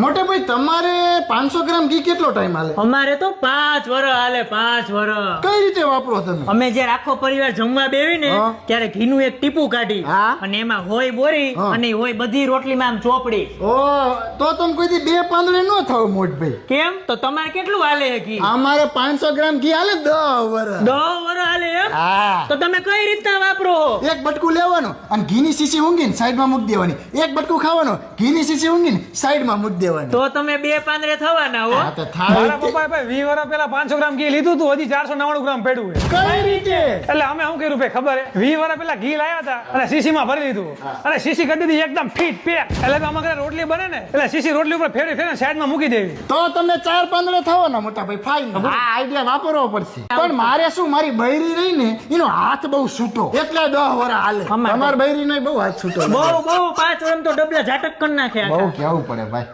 મોટે ભાઈ તમારે 500 ગ્રામ ઘી કેટલો ટાઈમ હાલે? અમારે તો 5 વર્ષ હાલે, 5 વર્ષ. કઈ રીતે વાપરો તમે? અમે જયારે આખો પરિવાર જમવા બેવી ને હા. ત્યારે ઘીનું એક ટીપું કાઢી હા. અને એમાં હોય બોરી હા. અને હોય બધી રોટલીમાં આમ ચોપડી. ઓ તો તમે કોઈ દી 2 પાંદડે ન થાવ મોટભાઈ. કેમ? તો તમારે કેટલું હાલે છે ઘી? અમારે 500 ગ્રામ ઘી હાલે 10 વર્ષ. 10 વર્ષ હાલે એમ? હા. તો તમે કઈ રીતના વાપરો? એક બટકું લેવાનું અને ઘીની શીશી ઊંઘીને સાઈડમાં મૂકી દેવાની. એક બટકું ખાવાનું, ઘીની શીશી ઊંઘીને સાઈડમાં મૂકી દેવાની. તો તમે 2 પાંદડે થવાના હો. હા તો થાય મારા જ તે. પપ્પાએ ભાઈ 20 વર્ષ પહેલા 500 ગ્રામ ઘી લીધું હતું, હજી 499 ગ્રામ પડ્યું છે. કઈ રીતે? એટલે અમે શું કર્યું ભાઈ ખબર હે? 20 વર્ષ પહેલા ઘી લાવ્યા હતા અને શીશીમાં ભરી લીધું અને શીશી કરી દીધી એકદમ ફીટ પેક. એટલે કે અમારે ઘરે રોટલી બને ને એટલે શીશી રોટલી ઉપર ફેરવી ફેરવીને સાઈડમાં મૂકી દેવી. તો તમે 4 પાંદડે થવાના મોટા ભાઈ. ફાઈન. આ આઈડિયા વાપરવો પડશે. પણ મારે શું, મારી બૈરી રહી ને એનો હાથ બહુ છૂટો, એટલે 10 વર્ષ હાલે. અમારે તમારી બૈરી ને બહુ હાથ છૂટો. બહુ 5 વર્ષ તો ડબલા ઝાટક કરી નાખ્યા. બહુ કેવું પડે ભાઈ.